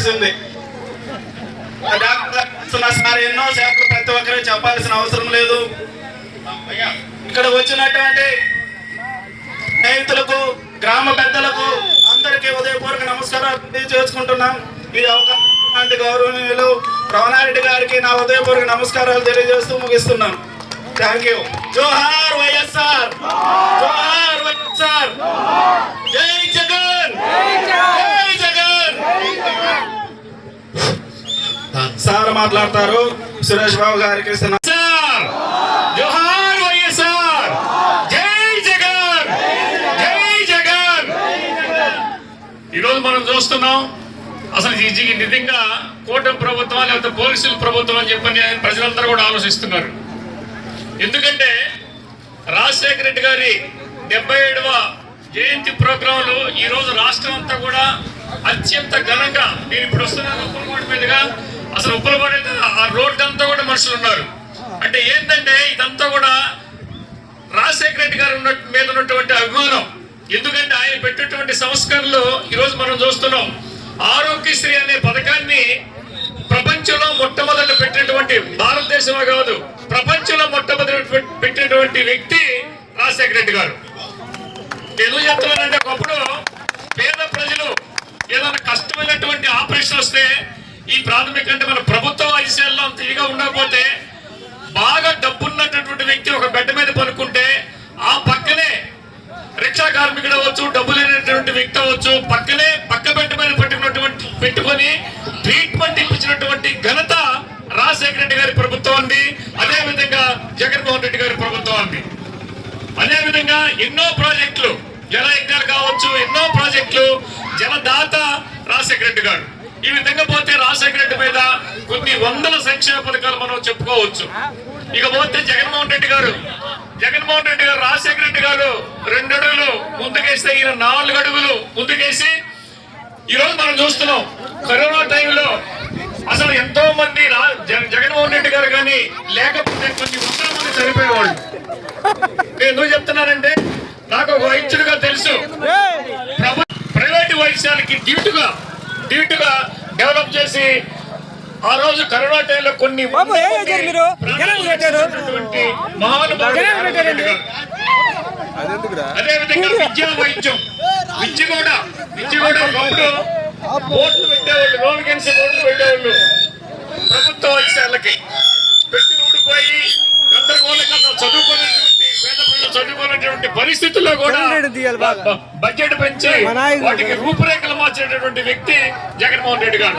చెప్పాల్సింది. సార్ ఎన్నో సేపలు ప్రతి ఒక్కరికి చెప్పాల్సిన అవసరం లేదు. ఇక్కడ వచ్చినటువంటి స్నేహితులకు, గ్రామ పెద్దలకు అందరికీ ఉదయపూర్వక నమస్కారాలు తెలియజేసుకుంటున్నాం. ఈ అవకాశం గౌరవనీయులు రమణారెడ్డి గారికి నా ఉదయపూర్వక నమస్కారాలు తెలియజేస్తూ ముగిస్తున్నాను. Thank you. జోహార్ వైఎస్ఆర్, జోహార్ వైఎస్ఆర్, జై జగన్, జై జగన్. సార్ మాట్లాడతారు. సురేష్ బాబు గారికి జోహార్ వైఎస్ఆర్, జై జగన్, జై జగన్. ఈరోజు మనం చూస్తున్నాం అసలు నిజంగా కూటమి ప్రభుత్వం లేకపోతే పోలీసుల ప్రభుత్వం అని చెప్పని ప్రజలందరూ కూడా ఆలోచిస్తున్నారు. ఎందుకంటే రాజశేఖర రెడ్డి గారి 77వ జయంతి ప్రోగ్రాంలు ఈ రోజు రాష్ట్రం అంతా కూడా అత్యంత ఘనంగా, నేను ఇప్పుడు వస్తున్నాను ఉప్పలపాడు మీదుగా, అసలు ఉప్పలపాడు ఆ రోడ్డు అంతా కూడా మనుషులు ఉన్నారు. అంటే ఏంటంటే ఇదంతా కూడా రాజశేఖర రెడ్డి గారి మీద ఉన్నటువంటి అభిమానం. ఎందుకంటే ఆయన పెట్టినటువంటి సంస్కరణలు ఈరోజు మనం చూస్తున్నాం. ఆరోగ్యశ్రీ అనే పథకాన్ని ప్రపంచంలో మొట్టమొదటి పెట్టినటువంటి, భారతదేశంలో కాదు ప్రపంచంలో మొట్టమొదటి పెట్టినటువంటి వ్యక్తి రాజశేఖర రెడ్డి గారు. ఎందుకు చెప్తున్నానంటే ఒకప్పుడు పేద ప్రజలు ఏదైనా కష్టమైనటువంటి ఆపరేషన్ వస్తే ఈ ప్రాథమిక అంటే మన ప్రభుత్వ వైద్యశాలలో అంత ఇదిగా ఉండకపోతే బాగా డబ్బున్నటువంటి వ్యక్తి ఒక బెడ్ మీద పనుకుంటే ఆ పక్కనే రిక్షా కార్మికుడు అవ్వచ్చు, డబ్బు లేనటువంటి వ్యక్తి అవ్వచ్చు, పక్కనే పక్క బెడ్ మీద పెట్టుకొని ట్రీట్మెంట్ ఇప్పించినటువంటి ఘనత రాజశేఖర రెడ్డి గారి ప్రభుత్వం అండి. అదే విధంగా జగన్మోహన్ రెడ్డి గారి ప్రభుత్వం అండి. అదే విధంగా ఎన్నో ప్రాజెక్టులు, జల యజ్ఞాలు కావచ్చు, ఎన్నో ప్రాజెక్టులు, జలదాత రాజశేఖర రెడ్డి గారు. ఈ విధంగా పోతే రాజశేఖర రెడ్డి మీద కొన్ని వందల సంక్షేమ పథకాలు మనం చెప్పుకోవచ్చు. ఇక పోతే జగన్మోహన్ రెడ్డి గారు రాజశేఖర రెడ్డి గారు 2 అడుగులు ముందుకేస్తే ఈయన 4 అడుగులు ముందుకేసి ఈరోజు మనం చూస్తున్నాం. కరోనా టైంలో అసలు ఎంతో మంది జగన్మోహన్ రెడ్డి గారు కానీ లేకపోతే కొన్ని వందల మంది చనిపోయేవాళ్ళు. నేను ఎందుకు చెప్తున్నానంటే నాకు ఒక వైద్యుడిగా తెలుసు. ప్రైవేటు వైద్యాలకి ధీటుగా డెవలప్ చేసి ఆ రోజు కరోనా టైంలో కొన్ని అదే విధంగా విద్య కూడా ఒకప్పుడు బోర్డులు పెట్టేవాళ్ళు, రోగిన్సీ బోర్డులు పెట్టేవాళ్ళు ప్రభుత్వ వైద్యశాలకి పెట్టి ఊడిపోయి గందరగోళంగా చదువుకునేటువంటి పరిస్థితుల్లో కూడా బడ్జెట్ పెంచి వాటికి రూపురేఖలు మార్చేటటువంటి వ్యక్తి జగన్మోహన్ రెడ్డి గారు.